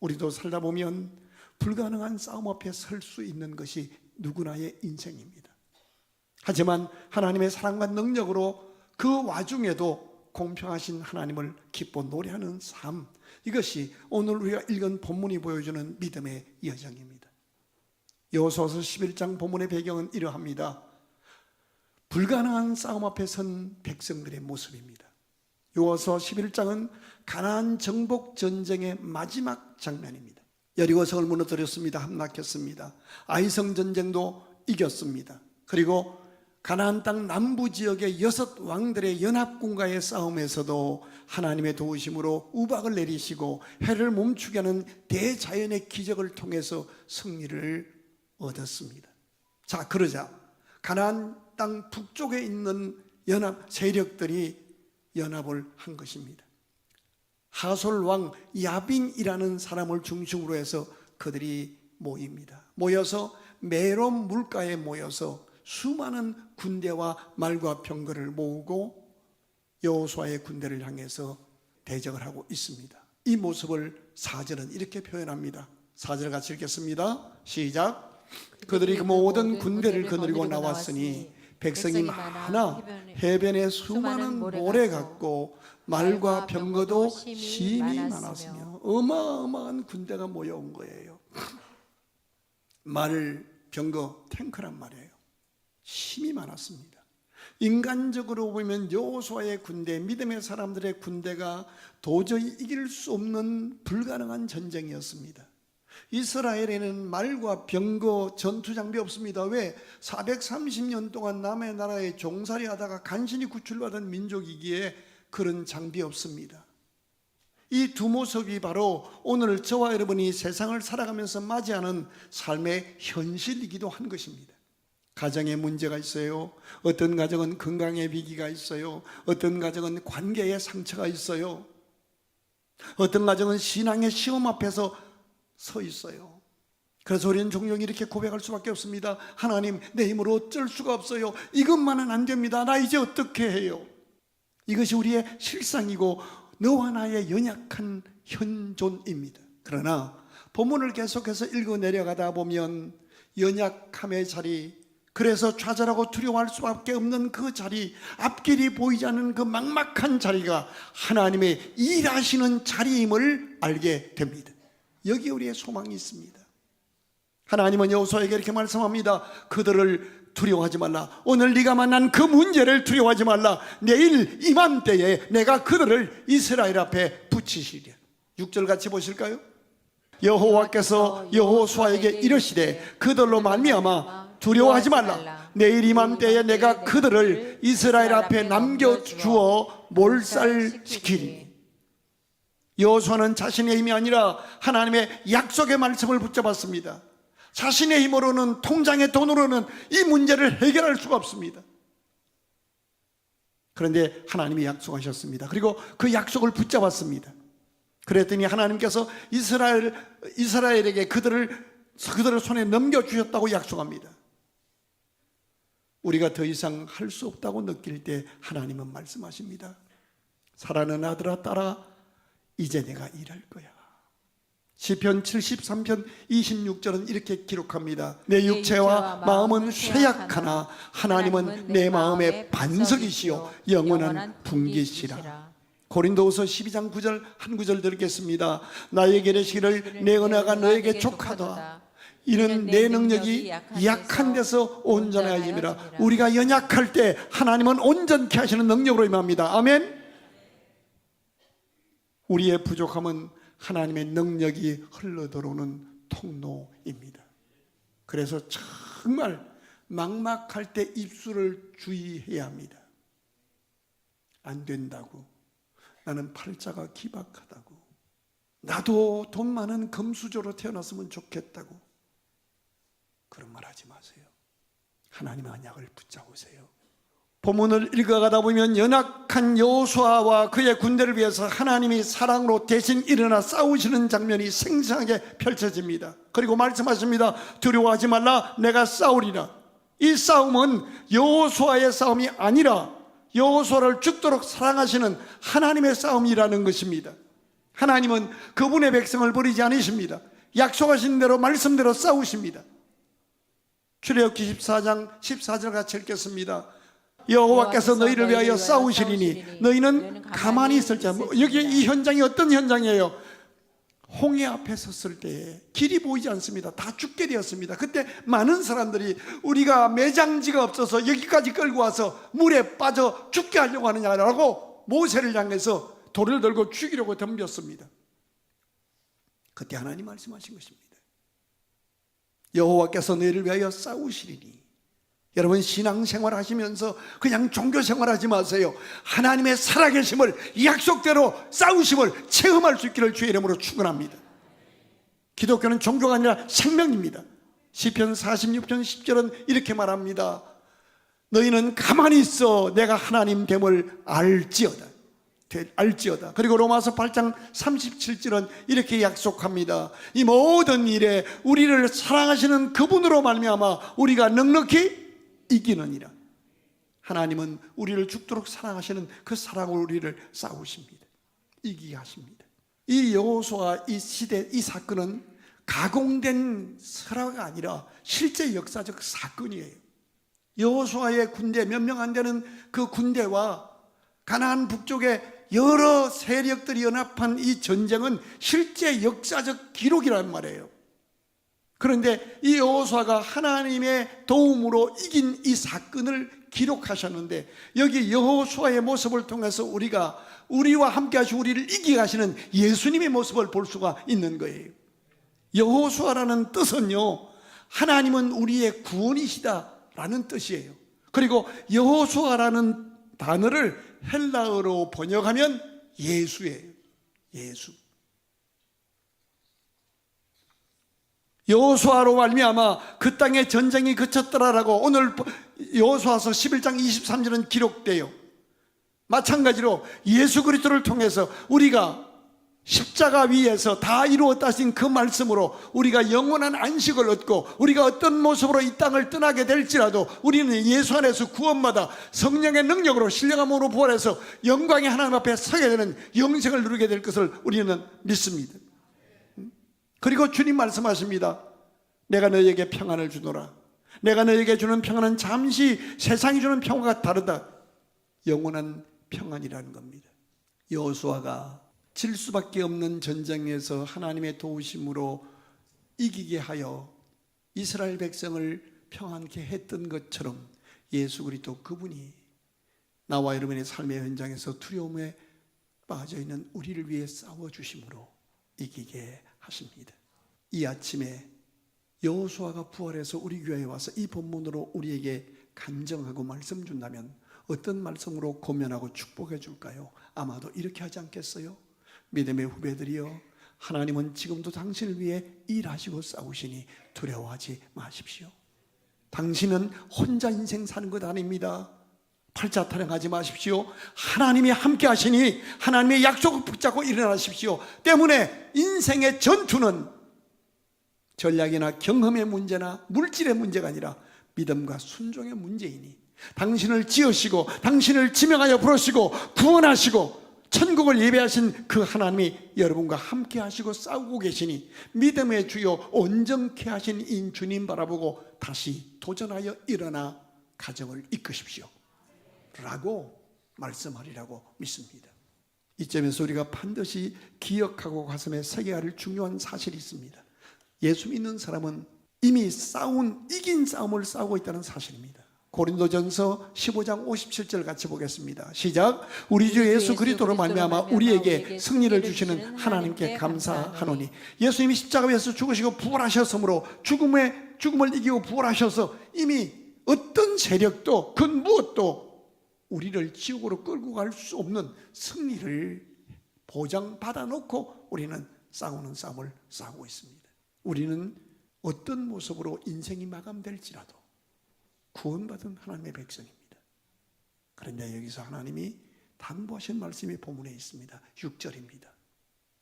우리도 살다 보면 불가능한 싸움 앞에 설 수 있는 것이 누구나의 인생입니다. 하지만 하나님의 사랑과 능력으로 그 와중에도 공평하신 하나님을 기뻐 노래하는 삶, 이것이 오늘 우리가 읽은 본문이 보여주는 믿음의 여정입니다. 여호수아서 11장 본문의 배경은 이러합니다. 불가능한 싸움 앞에 선 백성들의 모습입니다. 여호수아 11장은 가나안 정복 전쟁의 마지막 장면입니다. 여리고성을 무너뜨렸습니다. 함락했습니다. 아이성 전쟁도 이겼습니다. 그리고 가나안 땅 남부 지역의 6 왕들의 연합군과의 싸움에서도 하나님의 도우심으로 우박을 내리시고 해를 멈추게 하는 대자연의 기적을 통해서 승리를 얻었습니다. 자, 그러자 가나안 땅 북쪽에 있는 연합 세력들이 연합을 한 것입니다. 하솔 왕 야빈이라는 사람을 중심으로 해서 그들이 모입니다. 모여서 메론 물가에 모여서 수많은 군대와 말과 병거를 모으고 여호수아의 군대를 향해서 대적을 하고 있습니다. 이 모습을 4절은 이렇게 표현합니다. 4절 같이 읽겠습니다. 시작. 그들이 그 모든 군대를 거느리고 나왔으니 백성이 많아 해변에 수많은 모래 같고 말과 병거도 심히 많았으며 어마어마한 군대가 모여온 거예요. 말, 병거, 탱크란 말이에요. 힘이 많았습니다. 인간적으로 보면 여호수아의 군대, 믿음의 사람들의 군대가 도저히 이길 수 없는 불가능한 전쟁이었습니다. 이스라엘에는 말과 병거, 전투 장비 없습니다. 왜? 430년 동안 남의 나라에 종살이 하다가 간신히 구출받은 민족이기에 그런 장비 없습니다. 이 두 모습이 바로 오늘 저와 여러분이 세상을 살아가면서 맞이하는 삶의 현실이기도 한 것입니다. 가정에 문제가 있어요. 어떤 가정은 건강에 위기가 있어요. 어떤 가정은 관계에 상처가 있어요. 어떤 가정은 신앙의 시험 앞에서 서 있어요. 그래서 우리는 종종 이렇게 고백할 수밖에 없습니다. 하나님, 내 힘으로 어쩔 수가 없어요. 이것만은 안 됩니다. 나 이제 어떻게 해요? 이것이 우리의 실상이고 너와 나의 연약한 현존입니다. 그러나 본문을 계속해서 읽어 내려가다 보면 연약함의 자리, 그래서 좌절하고 두려워할 수밖에 없는 그 자리, 앞길이 보이지 않는 그 막막한 자리가 하나님의 일하시는 자리임을 알게 됩니다. 여기에 우리의 소망이 있습니다. 하나님은 여호수아에게 이렇게 말씀합니다. 그들을 두려워하지 말라. 오늘 네가 만난 그 문제를 두려워하지 말라. 내일 이맘때에 내가 그들을 이스라엘 앞에 붙이시리라. 6절 같이 보실까요? 여호와께서 여호수아에게 이르시되 그들로 말미암아 두려워하지 말라. 내일 이맘때에 내가 그들을 이스라엘 앞에 남겨주어 몰살시키리니. 여호수아는 자신의 힘이 아니라 하나님의 약속의 말씀을 붙잡았습니다. 자신의 힘으로는, 통장의 돈으로는 이 문제를 해결할 수가 없습니다. 그런데 하나님이 약속하셨습니다. 그리고 그 약속을 붙잡았습니다. 그랬더니 하나님께서 이스라엘에게 그들을 손에 넘겨주셨다고 약속합니다. 우리가 더 이상 할 수 없다고 느낄 때 하나님은 말씀하십니다. 사랑하는 아들아, 딸아, 이제 내가 일할 거야. 시편 73편 26절은 이렇게 기록합니다. 내 육체와 마음은 쇠약하나 하나님은 내 마음의 반석이시요 영원한 분기시라. 고린도후서 12장 9절 한 구절 드리겠습니다. 나에게 이르시기를 내 은혜가 너에게 족하다. 이는 내 능력이 약한 데서 온전하여짐이라. 우리가 연약할 때 하나님은 온전케 하시는 능력으로 임합니다. 아멘. 우리의 부족함은 하나님의 능력이 흘러들어오는 통로입니다. 그래서 정말 막막할 때 입술을 주의해야 합니다. 안 된다고, 나는 팔자가 기박하다고, 나도 돈 많은 금수저로 태어났으면 좋겠다고, 그런 말 하지 마세요. 하나님의 언약을 붙잡으세요. 본문을 읽어가다 보면 연약한 여호수아와 그의 군대를 위해서 하나님이 사랑으로 대신 일어나 싸우시는 장면이 생생하게 펼쳐집니다. 그리고 말씀하십니다. 두려워하지 말라, 내가 싸우리라. 이 싸움은 여호수아의 싸움이 아니라 여호수아를 죽도록 사랑하시는 하나님의 싸움이라는 것입니다. 하나님은 그분의 백성을 버리지 않으십니다. 약속하신 대로 말씀대로 싸우십니다. 출애굽기 14장 14절 같이 읽겠습니다. 여호와께서 너희를 위하여 싸우시리니 너희는 가만히 있을지. 여기 이 현장이 어떤 현장이에요? 홍해 앞에 섰을 때에 길이 보이지 않습니다. 다 죽게 되었습니다. 그때 많은 사람들이 우리가 매장지가 없어서 여기까지 끌고 와서 물에 빠져 죽게 하려고 하느냐라고 모세를 향해서 돌을 들고 죽이려고 덤볐습니다. 그때 하나님 말씀하신 것입니다. 여호와께서 너희를 위하여 싸우시리니. 여러분, 신앙생활 하시면서 그냥 종교생활 하지 마세요. 하나님의 살아계심을, 약속대로 싸우심을 체험할 수 있기를 주의 이름으로 축원합니다. 기독교는 종교가 아니라 생명입니다. 시편 46편 10절은 이렇게 말합니다. 너희는 가만히 있어 내가 하나님 됨을 알지어다. 그리고 로마서 8장 37절은 이렇게 약속합니다. 이 모든 일에 우리를 사랑하시는 그분으로 말미암아 우리가 넉넉히 이기느니라. 하나님은 우리를 죽도록 사랑하시는 그 사랑으로 우리를 싸우십니다. 이기게 하십니다. 이 여호수아 이 시대 이 사건은 가공된 설화가 아니라 실제 역사적 사건이에요. 여호수아의 군대, 몇 명 안 되는 그 군대와 가나안 북쪽의 여러 세력들이 연합한 이 전쟁은 실제 역사적 기록이란 말이에요. 그런데 이 여호수아가 하나님의 도움으로 이긴 이 사건을 기록하셨는데, 여기 여호수아의 모습을 통해서 우리와 함께 하시고 우리를 이기게 하시는 예수님의 모습을 볼 수가 있는 거예요. 여호수아라는 뜻은요, 하나님은 우리의 구원이시다라는 뜻이에요. 그리고 여호수아라는 단어를 헬라어로 번역하면 예수예요. 예수. 여호수아로 말미암아 그 땅에 전쟁이 그쳤더라라고 오늘 여호수아서 11장 23절은 기록돼요. 마찬가지로 예수 그리스도를 통해서 우리가 십자가 위에서 다 이루었다신 그 말씀으로 우리가 영원한 안식을 얻고, 우리가 어떤 모습으로 이 땅을 떠나게 될지라도 우리는 예수 안에서 구원받아 성령의 능력으로 신령함으로 부활해서 영광의 하나님 앞에 서게 되는 영생을 누리게 될 것을 우리는 믿습니다. 그리고 주님 말씀하십니다. 내가 너희에게 평안을 주노라. 내가 너희에게 주는 평안은 잠시 세상이 주는 평안과 다르다. 영원한 평안이라는 겁니다. 여호수아가 질 수밖에 없는 전쟁에서 하나님의 도우심으로 이기게 하여 이스라엘 백성을 평안케 했던 것처럼 예수 그리스도 그분이 나와 여러분의 삶의 현장에서 두려움에 빠져있는 우리를 위해 싸워주심으로 이기게 하십니다. 이 아침에 여호수아가 부활해서 우리 교회에 와서 이 본문으로 우리에게 간정하고 말씀 준다면 어떤 말씀으로 고면하고 축복해 줄까요? 아마도 이렇게 하지 않겠어요? 믿음의 후배들이여, 하나님은 지금도 당신을 위해 일하시고 싸우시니 두려워하지 마십시오. 당신은 혼자 인생 사는 것 아닙니다. 팔자 타령하지 마십시오. 하나님이 함께 하시니 하나님의 약속을 붙잡고 일어나십시오. 때문에 인생의 전투는 전략이나 경험의 문제나 물질의 문제가 아니라 믿음과 순종의 문제이니, 당신을 지으시고 당신을 지명하여 부르시고 구원하시고 천국을 예배하신 그 하나님이 여러분과 함께 하시고 싸우고 계시니 믿음의 주요 온전케 하신 이 주님 바라보고 다시 도전하여 일어나 가정을 이끄십시오 라고 말씀하리라고 믿습니다. 이점에서 우리가 반드시 기억하고 가슴에 새겨야 할 중요한 사실이 있습니다. 예수 믿는 사람은 이미 이긴 싸움을 싸우고 있다는 사실입니다. 고린도전서 15장 57절 같이 보겠습니다. 시작. 우리 주 예수 그리스도로 말미암아 우리에게 승리를 주시는 하나님께 감사하노니. 예수님이 십자가 위에서 죽으시고 부활하셨으므로 죽음을 이기고 부활하셔서 이미 어떤 세력도 그 무엇도 우리를 지옥으로 끌고 갈 수 없는 승리를 보장받아 놓고 우리는 싸우는 싸움을 싸우고 있습니다. 우리는 어떤 모습으로 인생이 마감될지라도 구원받은 하나님의 백성입니다. 그런데 여기서 하나님이 당부하신 말씀이 본문에 있습니다. 6절입니다.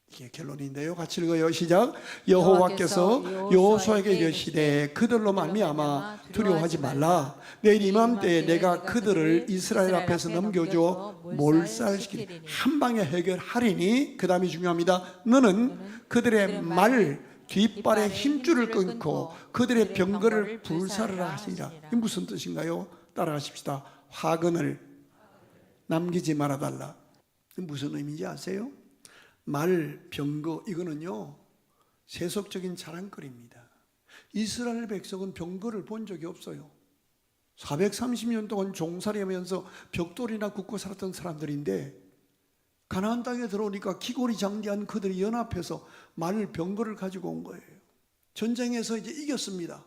이게 결론인데요. 같이 읽어요. 시작. 여호와께서 여호수아에게 이르시되 그들로 말미암아 두려워하지 말라. 내일 이맘때에 내가 그들을 이스라엘 앞에서 넘겨줘 몰살시키리. 한 방에 해결하리니, 그 다음이 중요합니다. 너는 그들의 말 뒷발에 힘줄을 끊고 그들의 병거를 불사르라 하시니라. 이게 무슨 뜻인가요? 따라가십시다. 화근을 남기지 말아달라. 무슨 의미인지 아세요? 말, 병거, 이거는요 세속적인 자랑거리입니다. 이스라엘 백성은 병거를 본 적이 없어요. 430년 동안 종살이하면서 벽돌이나 굽고 살았던 사람들인데, 가나안 땅에 들어오니까 기골이 장대한 그들이 연합해서 말, 병거를 가지고 온 거예요. 전쟁에서 이제 이겼습니다.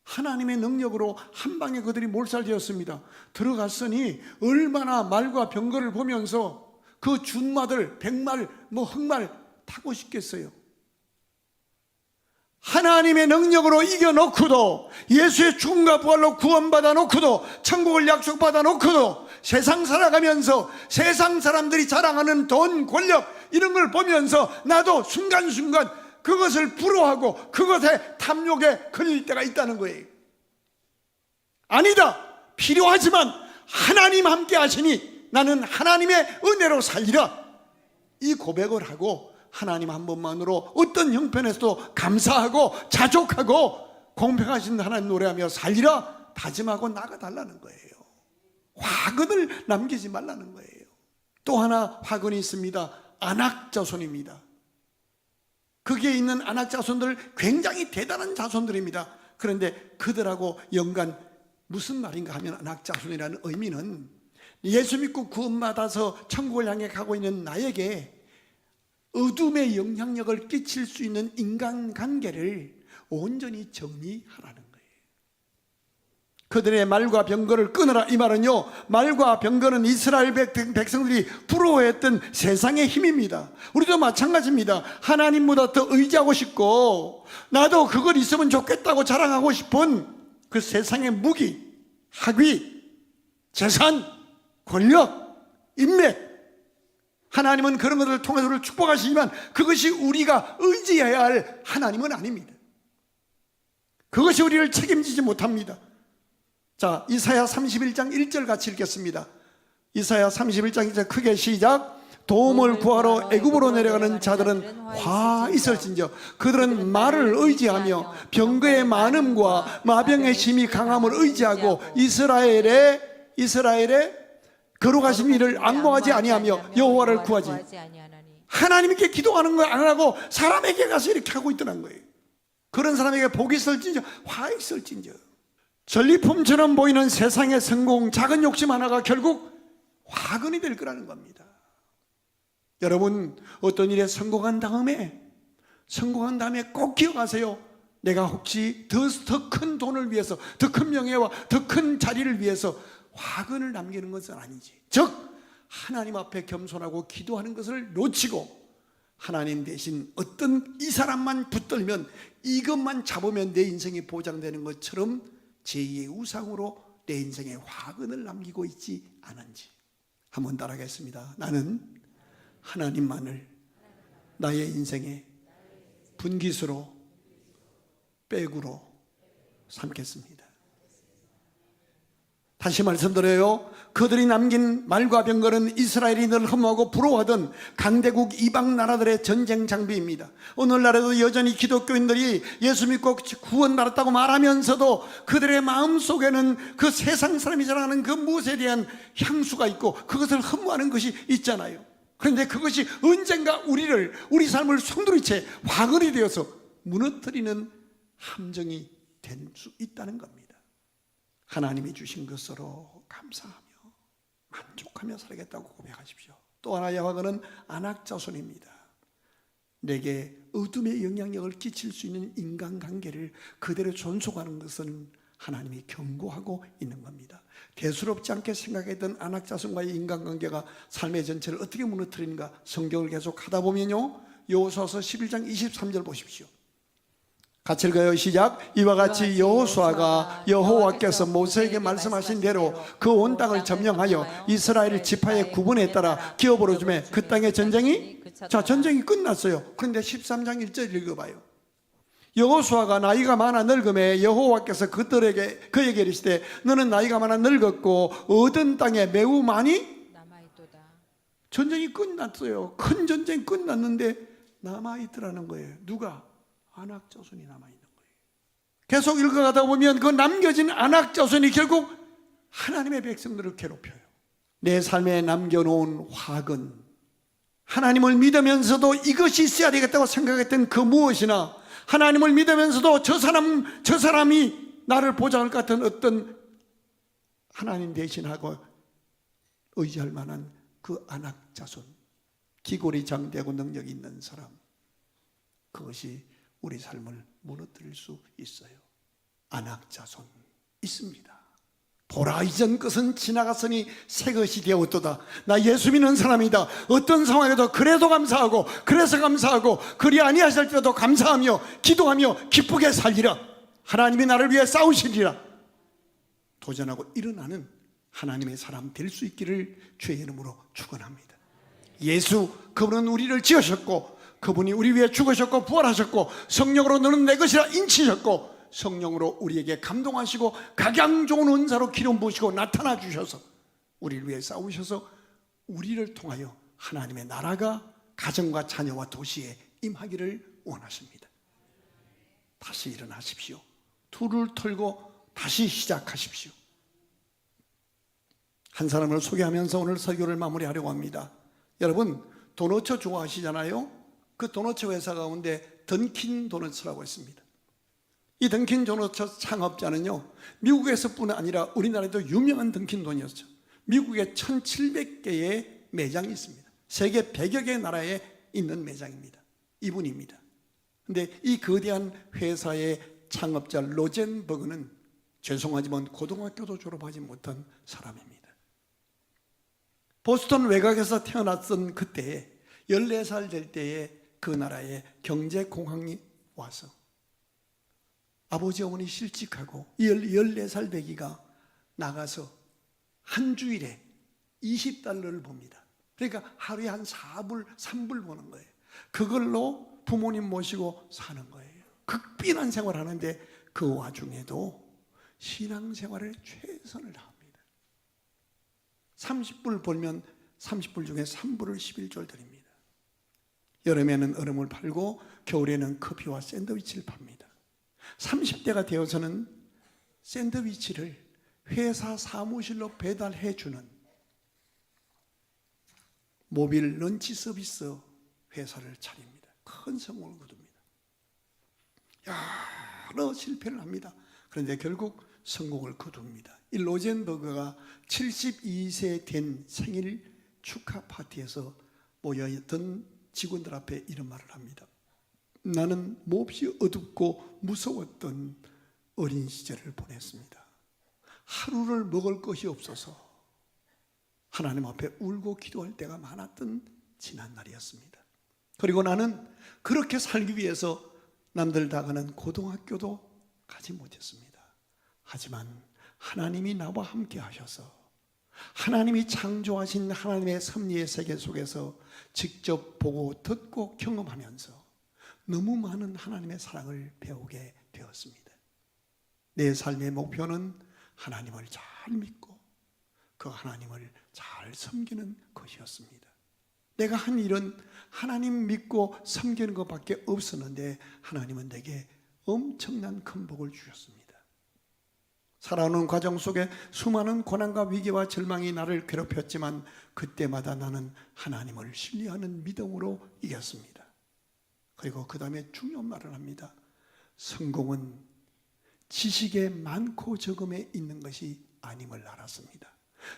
하나님의 능력으로 한 방에 그들이 몰살되었습니다. 들어갔으니 얼마나 말과 병거를 보면서 그 준마들, 백말, 흑말 타고 싶겠어요. 하나님의 능력으로 이겨놓고도, 예수의 죽음과 부활로 구원받아 놓고도, 천국을 약속받아 놓고도 세상 살아가면서 세상 사람들이 자랑하는 돈, 권력 이런 걸 보면서 나도 순간순간 그것을 부러워하고 그것에 탐욕에 걸릴 때가 있다는 거예요. 아니다, 필요하지만 하나님 함께 하시니 나는 하나님의 은혜로 살리라, 이 고백을 하고 하나님 한 번만으로 어떤 형편에서도 감사하고 자족하고 공평하신 하나님 노래하며 살리라 다짐하고 나가달라는 거예요. 화근을 남기지 말라는 거예요. 또 하나 화근이 있습니다. 안악자손입니다. 거기에 있는 안악자손들 굉장히 대단한 자손들입니다. 그런데 그들하고 연관 무슨 말인가 하면, 안악자손이라는 의미는 예수 믿고 구원받아서 천국을 향해 가고 있는 나에게 어둠의 영향력을 끼칠 수 있는 인간관계를 온전히 정리하라는 거예요. 그들의 말과 병거를 끊으라, 이 말은요, 말과 병거는 이스라엘 백성들이 부러워했던 세상의 힘입니다. 우리도 마찬가지입니다. 하나님보다 더 의지하고 싶고 나도 그걸 있으면 좋겠다고 자랑하고 싶은 그 세상의 무기, 학위, 재산, 권력, 인맥, 하나님은 그런 것들을 통해서 우리를 축복하시지만 그것이 우리가 의지해야 할 하나님은 아닙니다. 그것이 우리를 책임지지 못합니다. 자, 이사야 31장 1절 같이 읽겠습니다. 이사야 31장 1절 크게 시작. 도움을 구하러 애굽으로 내려가는 자들은 화 있을진저 그들은 말을 의지하며 병거의 많음과 마병의 힘이 강함을 의지하고 이스라엘의 거룩하신 이를 앙모하지 아니하며 여호와를 구하지. 하나님께 기도하는 거 안 하고 사람에게 가서 이렇게 하고 있더란 거예요. 그런 사람에게 복이 있을진저 화 있을진저. 전리품처럼 보이는 세상의 성공, 작은 욕심 하나가 결국 화근이 될 거라는 겁니다. 여러분, 어떤 일에 성공한 다음에 꼭 기억하세요. 내가 혹시 더 큰 돈을 위해서, 더 큰 명예와 더 큰 자리를 위해서 화근을 남기는 것은 아니지. 즉 하나님 앞에 겸손하고 기도하는 것을 놓치고 하나님 대신 어떤 이 사람만 붙들면, 이것만 잡으면 내 인생이 보장되는 것처럼 제2의 우상으로 내 인생에 화근을 남기고 있지 않은지 한번 따라하겠습니다. 나는 하나님만을 나의 인생의 분깃으로, 백으로 삼겠습니다. 다시 말씀드려요. 그들이 남긴 말과 병거는 이스라엘이 늘 흠모하고 부러워하던 강대국 이방 나라들의 전쟁 장비입니다. 오늘날에도 여전히 기독교인들이 예수 믿고 구원받았다고 말하면서도 그들의 마음속에는 그 세상 사람이 자랑하는 그 무엇에 대한 향수가 있고 그것을 흠모하는 것이 있잖아요. 그런데 그것이 언젠가 우리 삶을 송두리째 화근이 되어서 무너뜨리는 함정이 될 수 있다는 겁니다. 하나님이 주신 것으로 감사하며 만족하며 살겠다고 고백하십시오. 또 하나의 화근은 안악자손입니다. 내게 어둠의 영향력을 끼칠 수 있는 인간관계를 그대로 존속하는 것은 하나님이 경고하고 있는 겁니다. 대수롭지 않게 생각했던 안악자손과의 인간관계가 삶의 전체를 어떻게 무너뜨리는가 성경을 계속 하다 보면요, 여호수아서 11장 23절 보십시오. 같이 읽어요. 시작. 이와 같이 여호수아가 여호와께서 모세에게 말씀하신 대로 그 온 땅을 점령하여 이스라엘 지파의 구분에 따라 기업으로 주매 그 땅의 전쟁이 전쟁이 끝났어요. 그런데 13장 1절 읽어봐요. 여호수아가 나이가 많아 늙음에 여호와께서 그에게 이르시되 너는 나이가 많아 늙었고 얻은 땅에 매우 많이 남아있도다. 전쟁이 끝났어요. 큰 전쟁이 끝났는데 남아있더라는 거예요. 누가? 아낙 자손이 남아있는 거예요. 계속 읽어가다 보면 그 남겨진 아낙 자손이 결국 하나님의 백성들을 괴롭혀요. 내 삶에 남겨놓은 화근, 하나님을 믿으면서도 이것이 있어야 되겠다고 생각했던 그 무엇이나, 하나님을 믿으면서도 저 사람이 나를 보장할 것 같은 어떤 하나님 대신하고 의지할 만한 그 아낙 자손, 기골이 장대하고 능력이 있는 사람, 그것이 우리 삶을 무너뜨릴 수 있어요. 아낙 자손 있습니다. 보라, 이전 것은 지나갔으니 새 것이 되었도다. 나 예수 믿는 사람이다. 어떤 상황에도 그래도 감사하고, 그래서 감사하고, 그리 아니하실 때도 감사하며 기도하며 기쁘게 살리라. 하나님이 나를 위해 싸우시리라. 도전하고 일어나는 하나님의 사람 될 수 있기를 주의 이름으로 축원합니다. 예수, 그분은 우리를 지으셨고, 그분이 우리 위해 죽으셨고 부활하셨고, 성령으로 너는 내 것이라 인치셨고, 성령으로 우리에게 감동하시고 각양 좋은 은사로 기름 부으시고 나타나 주셔서 우리를 위해 싸우셔서 우리를 통하여 하나님의 나라가 가정과 자녀와 도시에 임하기를 원하십니다. 다시 일어나십시오. 둘을 털고 다시 시작하십시오. 한 사람을 소개하면서 오늘 설교를 마무리하려고 합니다. 여러분, 도너츠 좋아하시잖아요. 그 도너츠 회사 가운데 던킨 도너츠라고 있습니다. 이 던킨 도너츠 창업자는요, 미국에서뿐 아니라 우리나라에도 유명한 던킨 도너츠, 미국에 1700개의 매장이 있습니다. 세계 100여 개 나라에 있는 매장입니다. 이분입니다. 근데 이 거대한 회사의 창업자 로젠버그는 죄송하지만 고등학교도 졸업하지 못한 사람입니다. 보스턴 외곽에서 태어났던 그때에 14살 될 때에 그 나라에 경제공황이 와서 아버지 어머니 실직하고 14살 배기가 나가서 한 주일에 20달러를 봅니다. 그러니까 하루에 한 4불, 3불 버는 거예요. 그걸로 부모님 모시고 사는 거예요. 극빈한 생활을 하는데 그 와중에도 신앙생활에 최선을 다합니다. 30불 벌면 30불 중에 3불을 11조를 드립니다. 여름에는 얼음을 팔고 겨울에는 커피와 샌드위치를 팝니다. 30대가 되어서는 샌드위치를 회사 사무실로 배달해 주는 모빌 런치 서비스 회사를 차립니다. 큰 성공을 거둡니다. 여러 실패를 합니다. 그런데 결국 성공을 거둡니다. 이 로젠버그가 72세 된 생일 축하 파티에서 모여있던 직원들 앞에 이런 말을 합니다. 나는 몹시 어둡고 무서웠던 어린 시절을 보냈습니다. 하루를 먹을 것이 없어서 하나님 앞에 울고 기도할 때가 많았던 지난 날이었습니다. 그리고 나는 그렇게 살기 위해서 남들 다 가는 고등학교도 가지 못했습니다. 하지만 하나님이 나와 함께 하셔서 하나님이 창조하신 하나님의 섭리의 세계 속에서 직접 보고 듣고 경험하면서 너무 많은 하나님의 사랑을 배우게 되었습니다. 내 삶의 목표는 하나님을 잘 믿고 그 하나님을 잘 섬기는 것이었습니다. 내가 한 일은 하나님 믿고 섬기는 것밖에 없었는데 하나님은 내게 엄청난 큰 복을 주셨습니다. 살아오는 과정 속에 수많은 고난과 위기와 절망이 나를 괴롭혔지만 그때마다 나는 하나님을 신뢰하는 믿음으로 이겼습니다. 그리고 그 다음에 중요한 말을 합니다. 성공은 지식의 많고 적음에 있는 것이 아님을 알았습니다.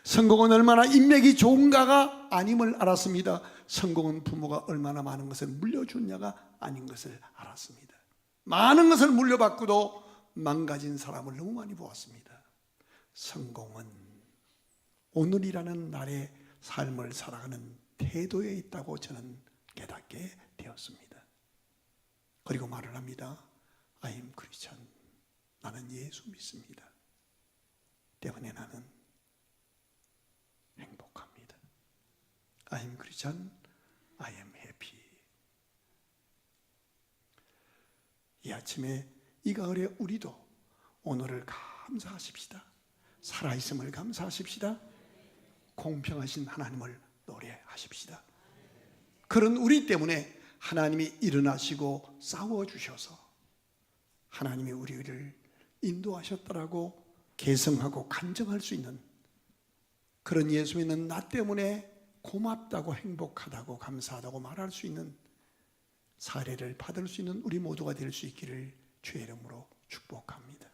성공은 얼마나 인맥이 좋은가가 아님을 알았습니다. 성공은 부모가 얼마나 많은 것을 물려줬냐가 아닌 것을 알았습니다. 많은 것을 물려받고도 망가진 사람을 너무 많이 보았습니다. 성공은 오늘이라는 날의 삶을 살아가는 태도에 있다고 저는 깨닫게 되었습니다. 그리고 말을 합니다. I am Christian. 나는 예수 믿습니다. 때문에 나는 행복합니다. I am Christian. I am happy. 이 아침에 이 가을에 우리도 오늘을 감사하십시다. 살아있음을 감사하십시다. 공평하신 하나님을 노래하십시다. 그런 우리 때문에 하나님이 일어나시고 싸워주셔서 하나님이 우리를 인도하셨다라고 개성하고 간증할 수 있는, 그런 예수 믿는 나 때문에 고맙다고 행복하다고 감사하다고 말할 수 있는 사례를 받을 수 있는 우리 모두가 될 수 있기를 주의 이름으로 축복합니다.